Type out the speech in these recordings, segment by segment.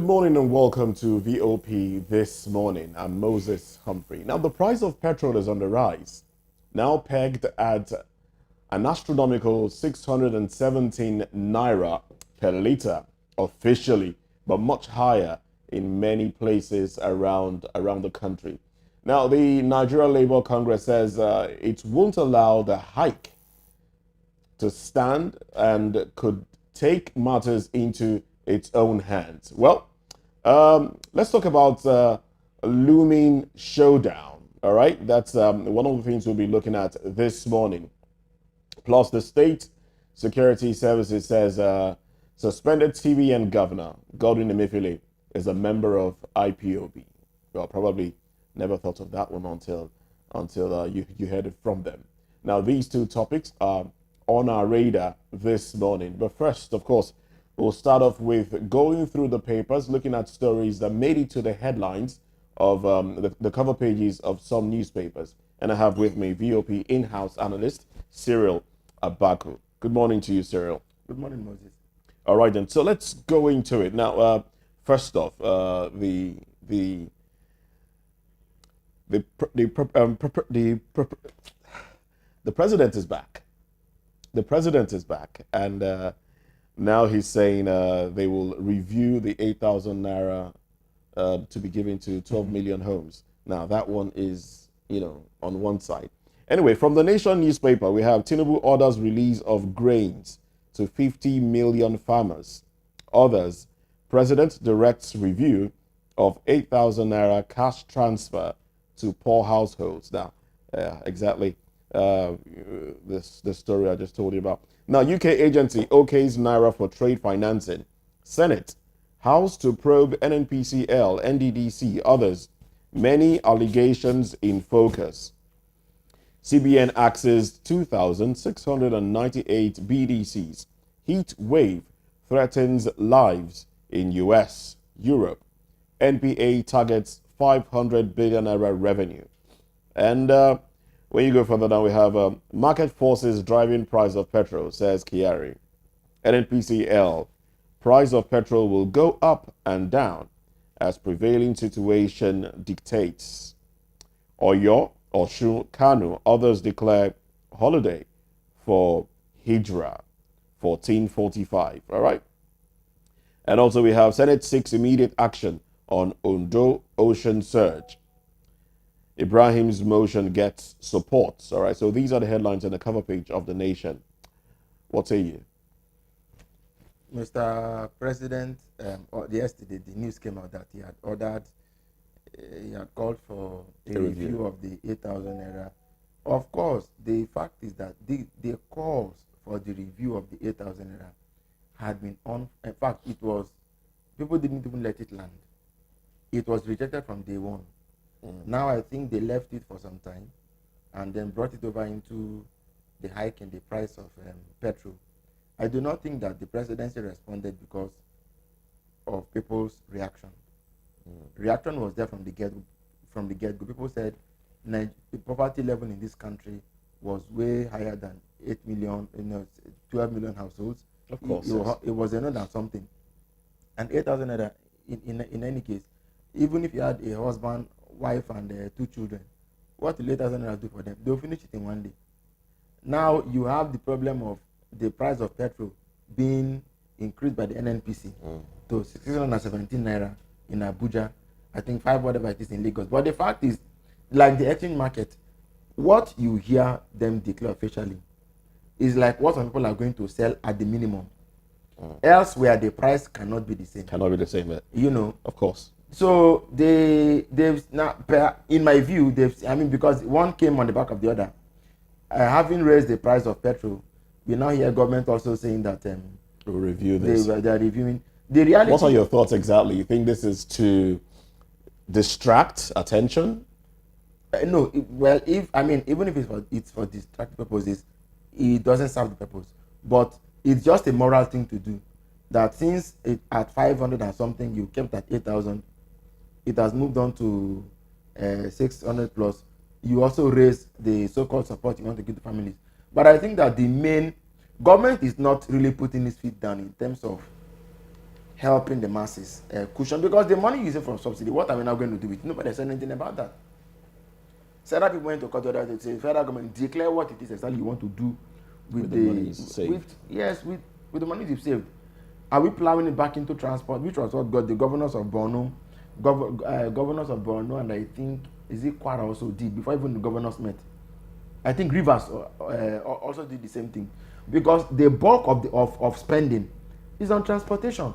morning and welcome to VOP This Morning. I'm Moses Humphrey. Now, the price of petrol is on the rise, now pegged at an astronomical 617 naira per litre officially, but much higher in many places around the country. Now, the Nigeria Labour Congress says it won't allow the hike to stand and could take matters into its own hands. Well, let's talk about a looming showdown. All right, that's one of the things we'll be looking at this morning. Plus, the State Security Services says suspended CBN Governor Godwin Emefiele is a member of IPOB. Well, probably never thought of that one until you heard it from them. Now, these two topics are on our radar this morning. But first, of course, we'll start off with going through the papers, looking at stories that made it to the headlines of the cover pages of some newspapers. And I have with me VOP in-house analyst, Cyril Abaku. Good morning to you, Cyril. Good morning, Moses. All right, then. So let's go into it. Now, first off, the president is back. The president is back, and now he's saying they will review the 8,000 naira to be given to 12 million homes. Now, that one is, on one side. Anyway, from the Nation newspaper, we have Tinubu orders release of grains to 50 million farmers. Others, president directs review of 8,000 naira cash transfer to poor households. Now, exactly. The story I just told you about. Now, UK agency okays Naira for trade financing. Senate, House to probe NNPCL, NDDC, others. Many allegations in focus. CBN axes 2,698 BDCs. Heat wave threatens lives in US, Europe. NPA targets 500 billion naira revenue. And when you go further down, we have market forces driving price of petrol, says Kyari. NNPCL, price of petrol will go up and down as prevailing situation dictates. Oyo, Osun, Kanu, others declare holiday for Hijra 1445. All right. And also we have Senate seeks immediate action on Ondo ocean surge. Ibrahim's motion gets support. All right, so these are the headlines on the cover page of The Nation. What say you? Mr. President, yesterday the news came out that he had called for a review of the 8,000 naira. Of course, the fact is that the calls for the review of the 8,000 naira had been on. In fact, people didn't even let it land. It was rejected from day one. Now I think they left it for some time and then brought it over into the hike in the price of petrol. I do not think that the presidency responded because of people's reaction. Reaction was there from the get-go. People said the poverty level in this country was way higher than 8 million, 12 million households. Of course, it was another than something. And 8,000 naira, in any case, even if you had a husband, wife and 2 children, what will 8,000 naira do for them? They'll finish it in one day. Now you have the problem of the price of petrol being increased by the NNPC to 617 naira in Abuja. I think 5 whatever it is in Lagos. But the fact is, like the exchange market, what you hear them declare officially is like what some people are going to sell at the minimum. Elsewhere, the price cannot be the same. Cannot be the same, of course. So they've now, in my view, because one came on the back of the other. Having raised the price of petrol, we now hear government also saying that we'll review this. They are reviewing the reality. What are your thoughts exactly? You think this is to distract attention? No. Even if it's for distracting purposes, it doesn't serve the purpose. But it's just a moral thing to do. That since at 500 and something you kept at 8,000, it has moved on to 600 plus. You also raise the so-called support you want to give to families. But I think that the main government is not really putting its feet down in terms of helping the masses cushion, because the money you save from subsidy, what are we now going to do with it? Nobody said anything about that. Several people went to court the other day to say, federal government, declare what it is exactly you want to do with the money saved. With the money you've saved. Are we plowing it back into transport? Which was what got the governors of Borno, and I think, is it Kwara also did, before even the governors met. I think Rivers also did the same thing. Because the bulk of spending is on transportation.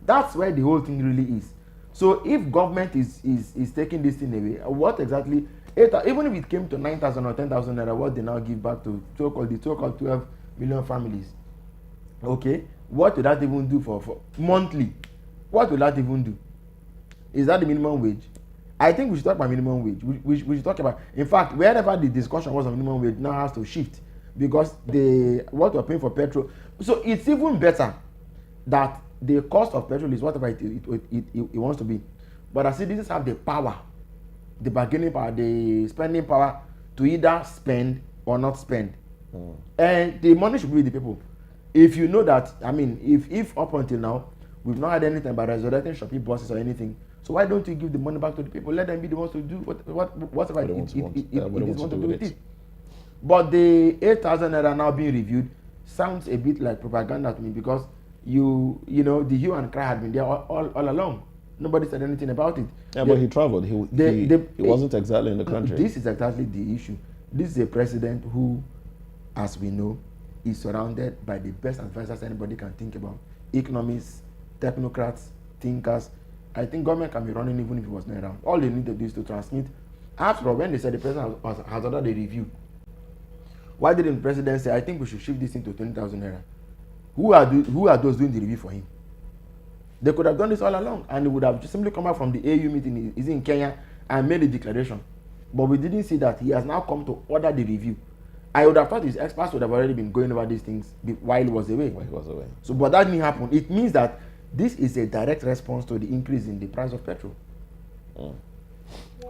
That's where the whole thing really is. So if government is taking this thing away, what exactly, even if it came to 9,000 or 10,000 naira, what they now give back to the so-called 12 million families, okay, what would that even do for monthly? What will that even do? Is that the minimum wage? I think we should talk about minimum wage. We should talk about, in fact, wherever the discussion was on minimum wage now has to shift, because what we're paying for petrol. So it's even better that the cost of petrol is whatever it wants to be. But as citizens have the power, the bargaining power, the spending power to either spend or not spend. And the money should be with the people. If you know that, I mean, if up until now, we've not had anything about resurrecting shopping buses or anything, so why don't you give the money back to the people? Let them be the ones to do whatever it want to do with it. But the 8,000 naira now being reviewed sounds a bit like propaganda to me, because you know the hue and cry had been there all along. Nobody said anything about it. Yeah, but he traveled. He wasn't exactly in the country. This is exactly the issue. This is a president who, as we know, is surrounded by the best advisors anybody can think about. Economists, technocrats, thinkers. I think government can be running even if he was not around. All they need to do is to transmit. After all, when they said the president has ordered a review, why didn't the president say, I think we should shift this into 20,000 naira? Who are those doing the review for him? They could have done this all along, and it would have just simply come out from the AU meeting is in Kenya and made a declaration. But we didn't see that. He has now come to order the review. I would have thought his experts would have already been going over these things while he was away. So, but that didn't happen. It means that this is a direct response to the increase in the price of petrol. All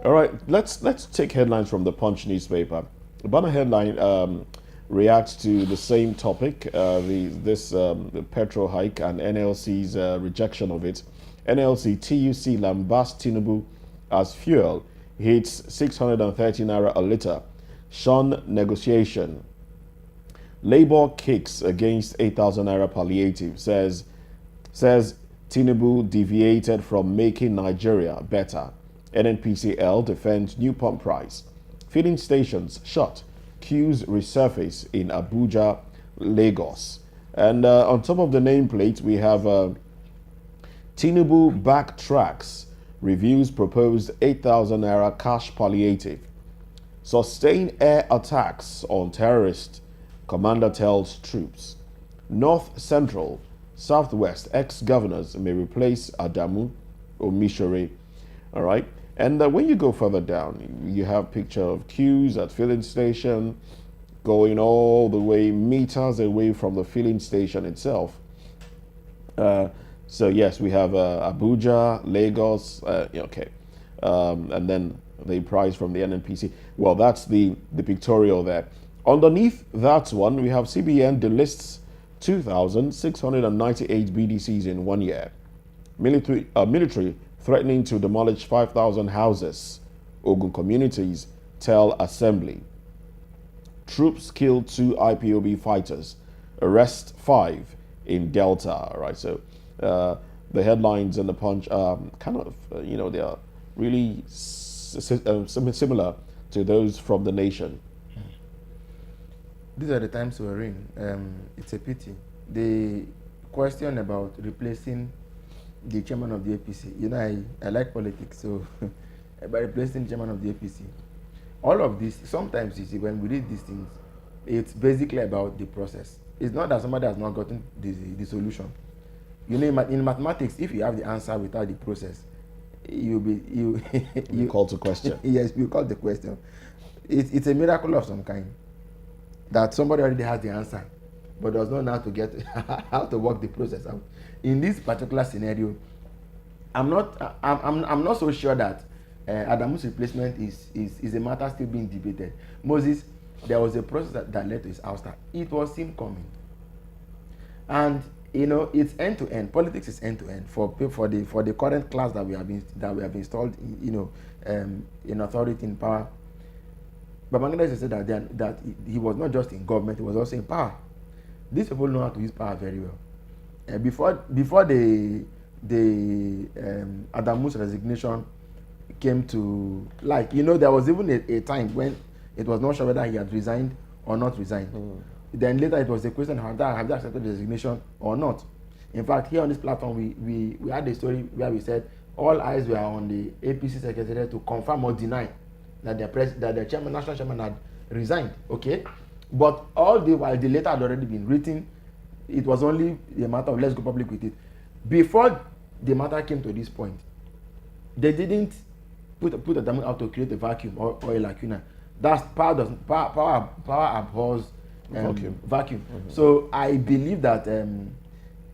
right, let's take headlines from the Punch newspaper. The banner headline reacts to the same topic, the petrol hike and NLC's rejection of it. NLC TUC lambast Tinubu as fuel hits 630 naira a litre. Shun negotiation. Labour kicks against 8,000 naira palliative. Says Tinubu deviated from making Nigeria better. NNPCL defends new pump price. Filling stations shut. Queues resurface in Abuja, Lagos. And on top of the nameplate, we have Tinubu backtracks, reviews proposed 8,000 naira cash palliative. Sustain air attacks on terrorists, commander tells troops. North Central, Southwest ex-governors may replace Adamu Omisore. All right. And when you go further down, you have picture of queues at filling station going all the way meters away from the filling station itself. So yes, we have Abuja, Lagos, okay. And then the price from the NNPC. Well, that's the pictorial there. Underneath that one, we have CBN delists 2,698 BDCs in 1 year. Military threatening to demolish 5,000 houses. Ogun communities tell assembly. Troops kill 2 IPOB fighters. Arrest 5 in Delta. All right, so the headlines and the Punch kind of, they are really similar to those from the Nation. These are the times we're in. It's a pity. The question about replacing the chairman of the APC, I like politics, so by replacing the chairman of the APC, all of this, sometimes you see, when we read these things, it's basically about the process. It's not that somebody has not gotten the solution. In mathematics, if you have the answer without the process, you call to question. Yes, you call the question. It's a miracle of some kind that somebody already has the answer, but does not know how to get how to work the process out. In this particular scenario, I'm not so sure that Adamu's replacement is a matter still being debated. Moses, there was a process that led to his ouster. It was him coming, and it's end to end. Politics is end to end for the current class that we have installed, in authority, in power. But Bangladesh said that he was not just in government; he was also in power. These people know how to use power very well. Before the Adamu's resignation came to, there was even a time when it was not sure whether he had resigned or not resigned. Then later it was a question, have they accepted the resignation or not? In fact, here on this platform, we had a story where we said all eyes were on the APC secretariat to confirm or deny that the national chairman had resigned. Okay, but all the while the letter had already been written, it was only a matter of let's go public with it. Before the matter came to this point, they didn't put a demand out to create a vacuum or a lacuna. That's power abhors vacuum. So I believe that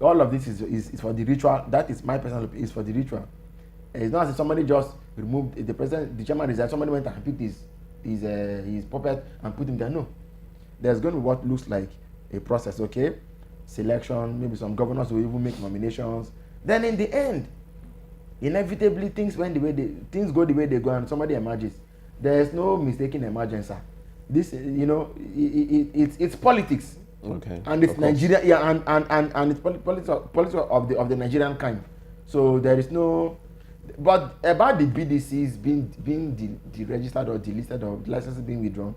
all of this is for the ritual. That is my personal opinion. Is for the ritual. It's not as if somebody just removed the chairman resigned. Somebody went and picked his puppet and put him there. No, there's going to be what looks like a process. Okay, selection. Maybe some governors will even make nominations. Then in the end, inevitably things go the way they go, and somebody emerges. There is no mistaking emergence. This, it's politics. Okay. And it's Nigeria, yeah, and it's politics of the Nigerian kind. So there is no. But about the BDCs being deregistered or delisted or licenses being withdrawn,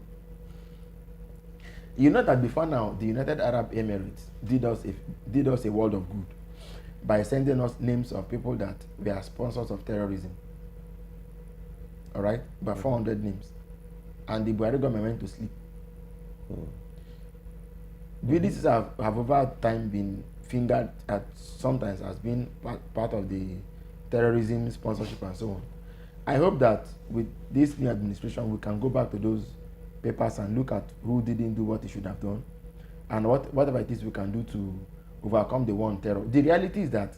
you know that before now the United Arab Emirates did us a world of good by sending us names of people that were sponsors of terrorism. All right, about 400 names, and the Buhari government went to sleep. BDCs have over time been fingered at sometimes as being part of the terrorism sponsorship and so on. I hope that with this new administration we can go back to those papers and look at who didn't do what they should have done, and whatever it is we can do to overcome the war on terror. The reality is that,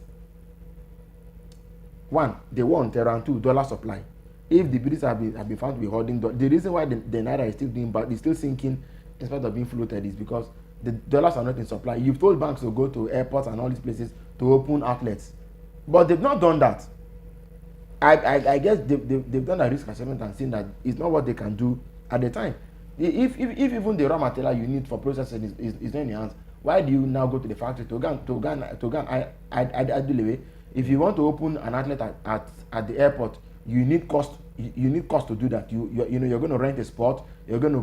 one, the war on terror, and two, dollar supply. If the BDCs have been found to be holding, the reason why the naira is still doing bad, is still sinking in spite of being floated, is because the dollars are not in supply. You've told banks to go to airports and all these places to open outlets, but they've not done that. I guess they've done a risk assessment and seen that it's not what they can do at the time. If even the raw material you need for processing is not in your hands, why do you now go to the factory to go and ideally, if you want to open an outlet at the airport, you need cost to do that. You're going to rent a spot, you're going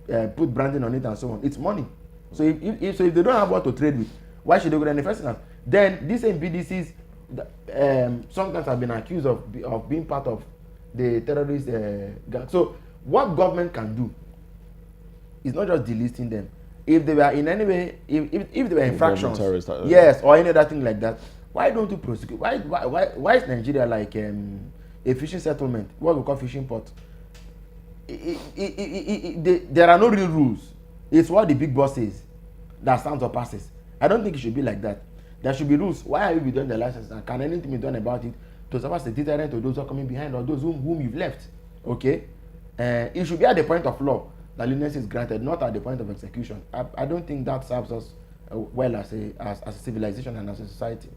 to put branding on it and so on. It's money. So if they don't have what to trade with, why should they go to the first instance? Then these same BDCs sometimes have been accused of being part of the terrorist gang. So what government can do is not just delisting them. If they were in any way, if they were infractions, yes, or any other thing like that, why don't you prosecute? Why is Nigeria like a fishing settlement, what we call fishing port? There are no real rules. It's what the big boss says that stands or passes. I don't think it should be like that. There should be rules. Why are you withdrawing the license, and can anything be done about it to serve as a deterrent to those who are coming behind or those whom you've left? Okay, it should be at the point of law that leniency is granted, not at the point of execution. I don't think that serves us well as a civilization and as a society.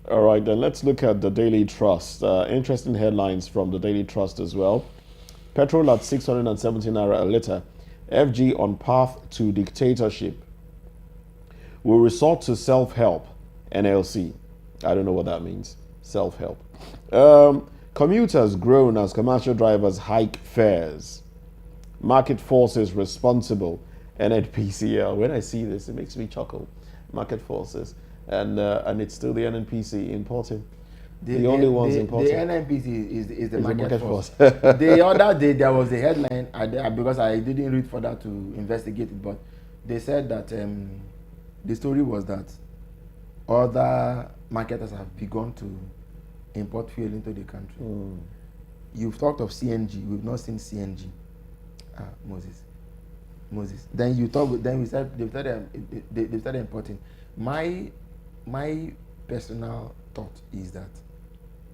All right, then let's look at the Daily Trust. Interesting headlines from the Daily Trust as well. Petrol at 670 naira a litre. FG on path to dictatorship. Will resort to self-help. NLC. I don't know what that means. Self-help. Commuters groan as commercial drivers hike fares. Market forces responsible. NNPCL. When I see this, it makes me chuckle. Market forces. And it's still the NNPC importing. The only ones importing. The NNPC is the market force. The other day there was a headline, because I didn't read further to investigate it, but they said that the story was that other marketers have begun to import fuel into the country. You've talked of CNG. We've not seen CNG. Moses. Then we said they started importing. My personal thought is that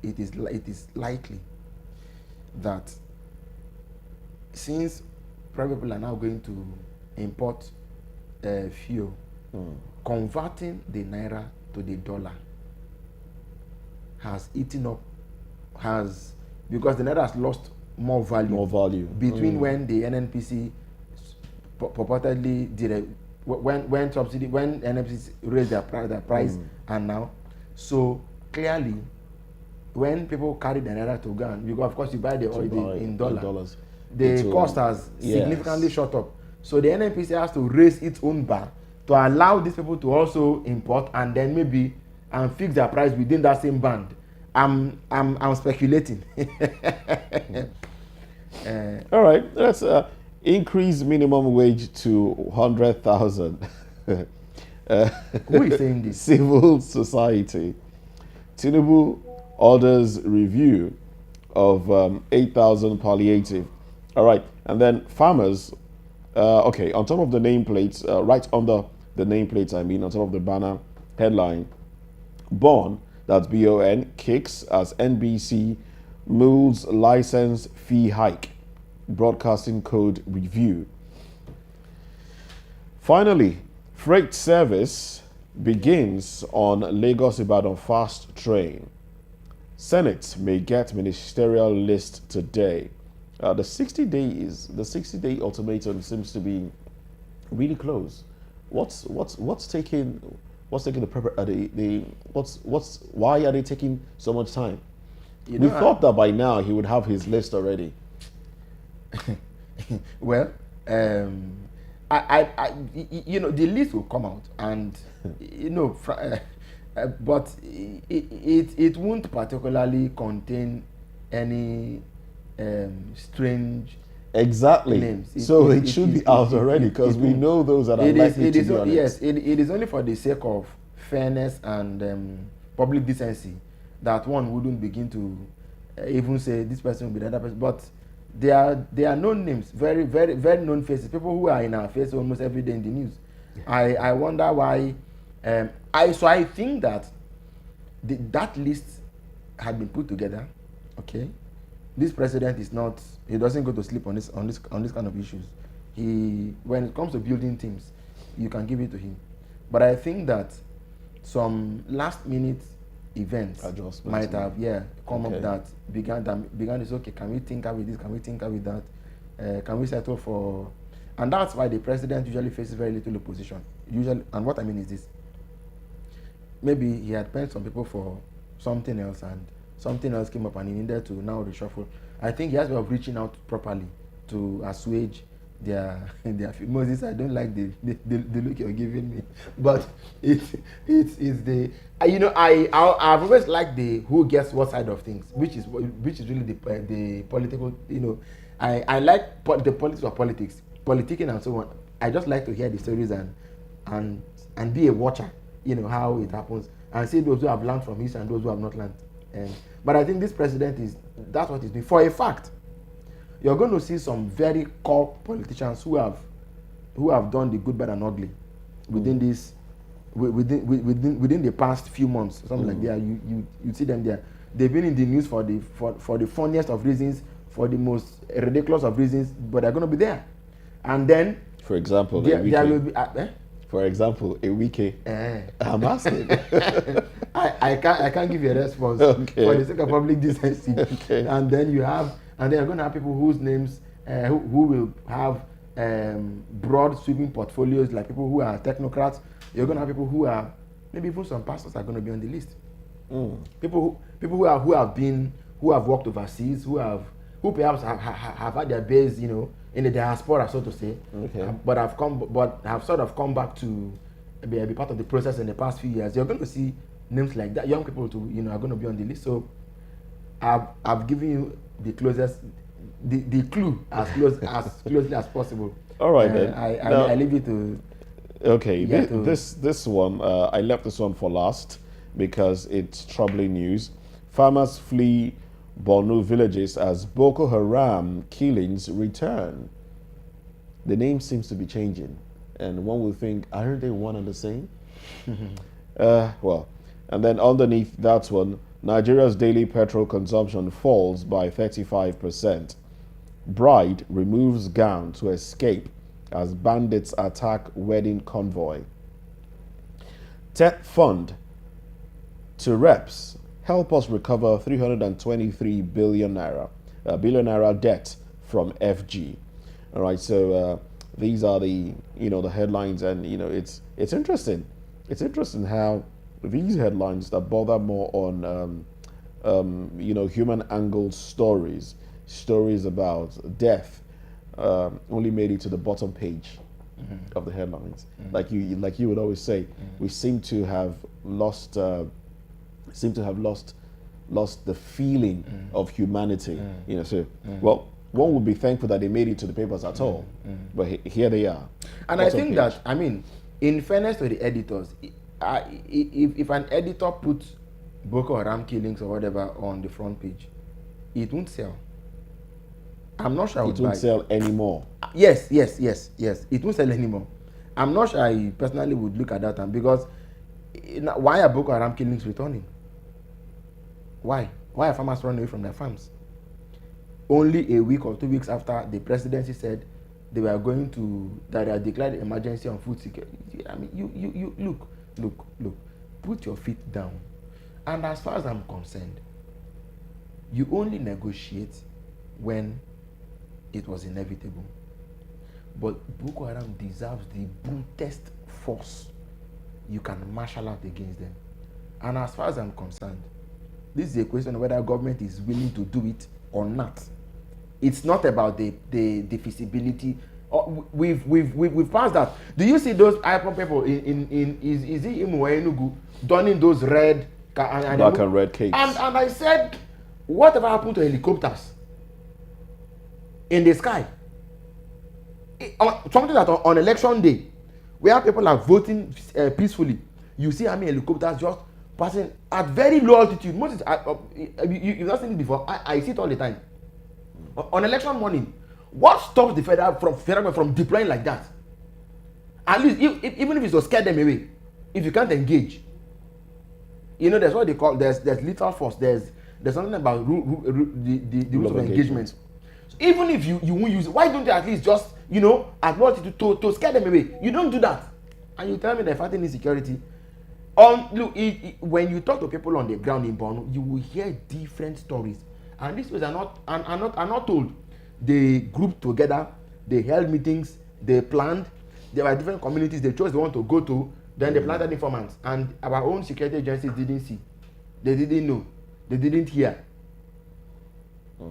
it is likely that since private people are now going to import fuel, converting the naira to the dollar has eaten up, because the naira has lost more value. Between when the NNPC purportedly did when NNPC raised their price and now. So clearly, when people carry the naira to Ghana, because of course you buy the oil in dollars, the cost has significantly shot up. So the NNPC has to raise its own bar to allow these people to also import and then maybe fix their price within that same band. I'm speculating. All right, let's increase minimum wage to 100,000. Who is saying this? Civil society. Tinubu orders review of 8,000 palliative. All right, and then farmers. Okay, on top of the nameplates, right under the nameplates, I mean, on top of the banner headline, BON, that's BON, kicks as NBC moves license fee hike, broadcasting code review. Finally, freight service begins on Lagos-Ibadan fast train. Senate may get ministerial list today. The 60-day ultimatum seems to be really close. What's taking why are they taking so much time? We thought that by now he would have his list already. Well, the list will come out, and but it won't particularly contain any strange names. So it should be out already, because we know those that are likely to be on it. Yes, it is only for the sake of fairness and public decency that one wouldn't begin to even say this person will be the other person. But there are known names, very, very, very known faces, people who are in our face almost every day in the news. I wonder why. I think that that list had been put together. Okay, this president he doesn't go to sleep on this kind of issues. When it comes to building teams, you can give it to him. But I think that some last minute events might have come up that began this. Okay, can we tinker with this? Can we tinker with that? Can we settle for? And that's why the president usually faces very little opposition. And what I mean is this: maybe he had paid some people for something else, and something else came up, and he needed to now reshuffle. I think he has a way of reaching out properly to assuage their Moses. I don't like the look you're giving me, but it is the I've always liked the who gets what side of things, which is really the political. I like the politics of politics, politicking and so on. I just like to hear the stories and be a watcher. How it happens, and see those who have learned from it and those who have not learned. But I think this president that's what he's doing. For a fact, you're going to see some very core politicians who have done the good, bad, and ugly within the past few months. Something like that. You see them there. They've been in the news for the funniest of reasons, for the most ridiculous of reasons, but they're going to be there. And then, for example, there will be. For example, a wiki. I'm asking. I can't give you a response for the sake of public decency. Okay. And then you're going to have people whose names who will have broad sweeping portfolios, like people who are technocrats. You're going to have people who are maybe even some pastors are going to be on the list. People who have worked overseas, who perhaps have had their base, in the diaspora, so to say, but have sort of come back to be part of the process in the past few years. You're going to see names like that, young people are going to be on the list. So I've given you the closest, the clue as closely as possible. All right, then. I leave it to. Okay, this one I left this one for last because it's troubling news. Farmers flee Borno villages as Boko Haram killings return. The name seems to be changing, and one will think, aren't they one and the same? And then underneath that one, Nigeria's daily petrol consumption falls by 35%. Bride removes gown to escape as bandits attack wedding convoy. Tech fund to reps, help us recover 323 billion naira debt from FG. All right, so these are the the headlines, and it's interesting. It's interesting how these headlines that bother more on human angle stories about death, only made it to the bottom page of the headlines. Like you would always say, we seem to have lost lost the feeling of humanity. So well, one would be thankful that they made it to the papers at all, but here they are. And I think that, I mean, in fairness to the editors, if an editor puts Boko Haram killings or whatever on the front page, it won't sell. I'm not sure I would It won't buy sell anymore. Yes. It won't sell anymore. I'm not sure I personally would look at that time, because why are Boko Haram killings returning? Why? Why are farmers running away from their farms? Only a week or 2 weeks after the presidency said they were going to, that they had declared emergency on food security. I mean, you look, put your feet down. And as far as I'm concerned, you only negotiate when it was inevitable. But Boko Haram deserves the brutest force you can marshal out against them. And as far as I'm concerned, this is a question of whether government is willing to do it or not. It's not about the feasibility. We've passed that. Do you see those IPOP people in is it Enugu donning those red black and red capes? And I said, whatever happened to helicopters in the sky? Something that on election day, where people are voting peacefully, you see how many helicopters just passing at very low altitude. Most you've not seen it before. I see it all the time. On election morning, what stops the federal government from deploying like that? At least, even if it's to scare them away, if you can't engage, there's what they call there's lethal force. There's something about the rules of engagement. So even if you won't use it, why don't you at least just acknowledge to scare them away? You don't do that, and you tell me they're fighting insecurity. Look, when you talk to people on the ground in Borno, you will hear different stories, and these stories are not told. They grouped together, they held meetings, they planned. There were different communities they chose they want to go to. Then they planted informants, and our own security agencies didn't see, they didn't know, they didn't hear.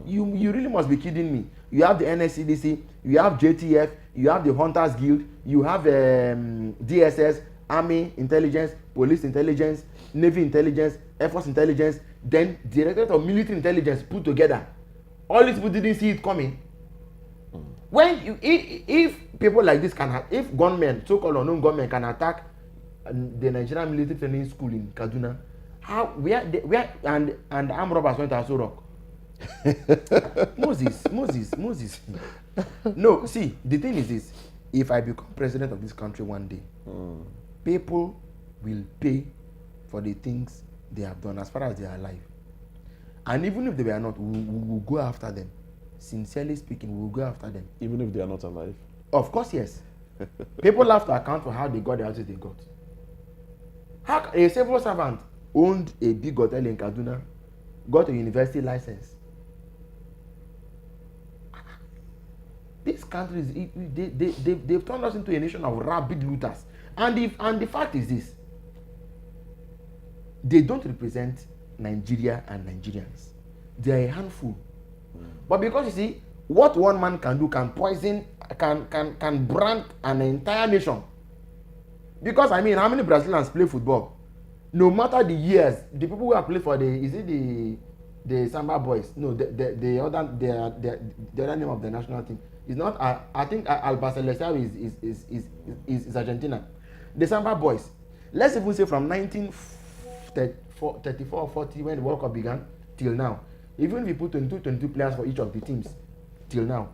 You really must be kidding me. You have the NSCDC, you have JTF, you have the Hunters Guild, you have DSS, Army Intelligence, Police Intelligence, Navy Intelligence, Air Force Intelligence, then Directorate of Military Intelligence put together. All these people didn't see it coming. When if people like this if gunmen, so-called unknown gunmen, can attack the Nigerian Military Training School in Kaduna, where armed robbers went to Aso Rock. Moses. No, see, the thing is this: if I become president of this country one day, people will pay for the things they have done as far as they are alive. And even if they were not, we will go after them. Sincerely speaking, we will go after them. Even if they are not alive? Of course, yes. People have to account for how they got the houses they got. How a civil servant owned a big hotel in Kaduna, got a university license. These countries, they've turned us into a nation of rabid looters. And the fact is this: they don't represent Nigeria and Nigerians. They are a handful. But because you see, what one man can do can poison, can brand an entire nation. Because I mean, how many Brazilians play football? No matter the years, the people who have played for the Samba Boys? No, the other name of the national team is not. I think Alba Celestial is Argentina. The Samba Boys. Let's even say from 1934 or 40 when the World Cup began till now. Even if you put 22 players for each of the teams till now,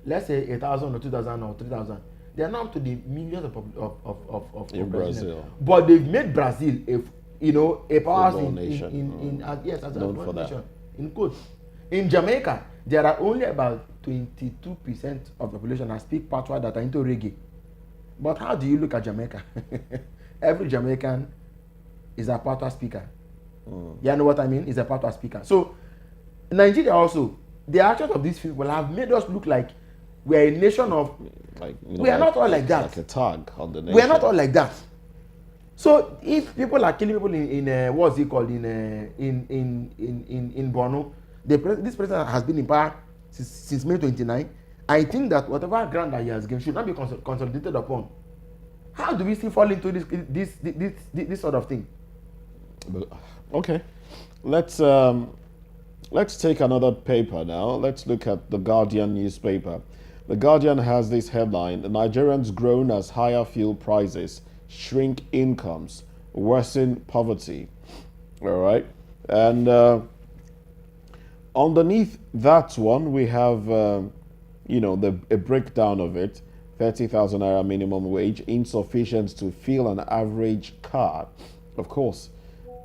let's say 1,000 or 2,000 or 3,000, they are now up to the millions of in Brazil. But they've made Brazil a powerhouse nation. As a football nation. In quotes. In Jamaica, there are only about 22% of the population that speak patois that are into reggae. But how do you look at Jamaica? Every Jamaican is a patois speaker. You know what I mean? Is a patois speaker. So Nigeria also, the actions of these people have made us look like we are a nation of, like, we are not all like that. Like a tag on the nation. We are not all like that. So if people are killing people in what's it called, in Borno, this president has been in power since May 29. I think that whatever grant that he has given should not be consolidated upon. How do we still fall into this sort of thing? Okay, let's take another paper now. Let's look at the Guardian newspaper. The Guardian has this headline: "The Nigerians groan as higher fuel prices shrink incomes, worsen poverty." All right, and underneath that one we have a breakdown of it. 30,000 naira minimum wage insufficient to fill an average car. Of course,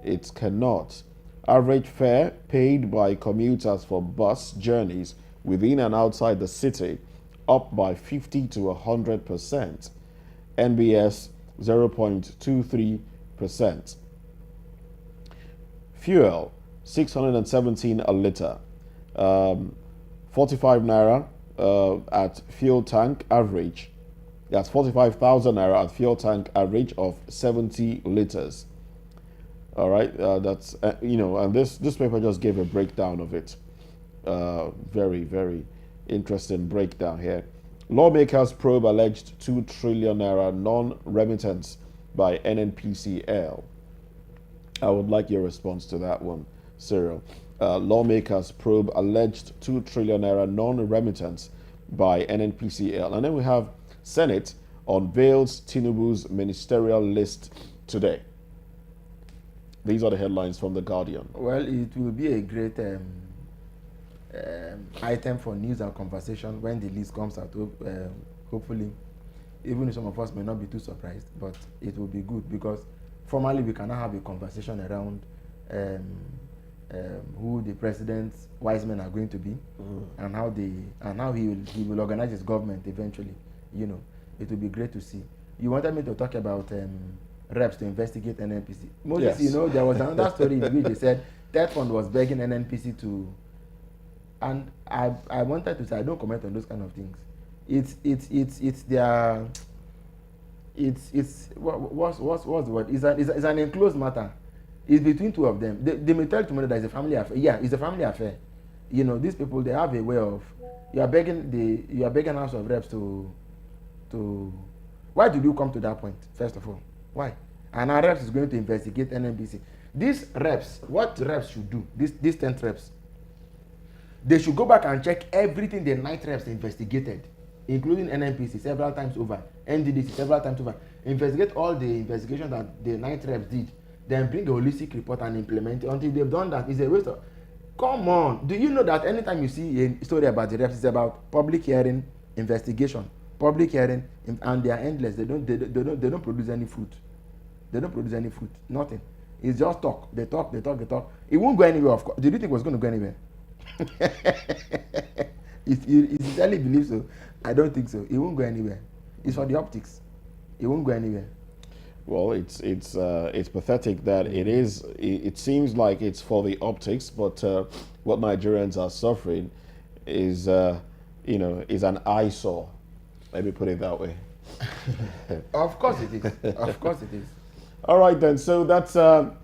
it cannot. Average fare paid by commuters for bus journeys within and outside the city up by 50 to 100%. NBS 0.23%. Fuel 617 a litre. 45 naira at fuel tank average. That's 45,000 naira at fuel tank average of 70 litres. All right, that's and this paper just gave a breakdown of it. Very, very interesting breakdown here. Lawmakers probe alleged 2 trillion naira non-remittance by NNPCL. I would like your response to that one, Cyril. Lawmakers probe alleged 2 trillion naira non-remittance by NNPCL. And then we have Senate unveils Tinubu's ministerial list today. These are the headlines from The Guardian. Well, it will be a great item for news and conversation when the list comes out. Hopefully, even if some of us may not be too surprised, but it will be good because formally we cannot have a conversation around who the president's wise men are going to be, and how he will organize his government eventually. It will be great to see. You wanted me to talk about reps to investigate NNPC. Moses, yes. There was another story in which they said Third Fund was begging NNPC to, and I wanted to say I don't comment on those kind of things. It's their what's the word? It's an enclosed matter. It's between two of them. They may tell tomorrow that it's a family affair. Yeah, it's a family affair. These people, they have a way of, you are begging House of Reps to. Why did you come to that point? First of all, why? And our reps is going to investigate NNPC. These reps, what reps should do? These 10 reps, they should go back and check everything the night reps investigated, including NNPC several times over, NDDC several times over. Investigate all the investigations that the night reps did. Then bring a holistic report and implement it. Until they've done that, it's a waste of. Come on, do you know that anytime you see a story about the reps, it's about public hearing, investigation, public hearing, and they are endless. They don't produce any fruit. They don't produce any fruit. Nothing. It's just talk. They talk. It won't go anywhere. Of course. Did you think it was going to go anywhere? If you sincerely believe so, I don't think so. It won't go anywhere. It's for the optics. It won't go anywhere. Well, it's pathetic that it seems like it's for the optics, but what Nigerians are suffering is is an eyesore. Let me put it that way. Of course it is. Of course it is. All right then. So that's all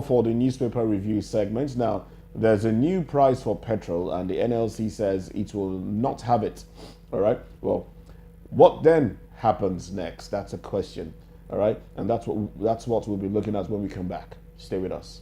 for the newspaper review segment. Now there's a new price for petrol, and the NLC says it will not have it. All right. Well, what then happens next? That's a question. All right, and that's what we'll be looking at when we come back. Stay with us.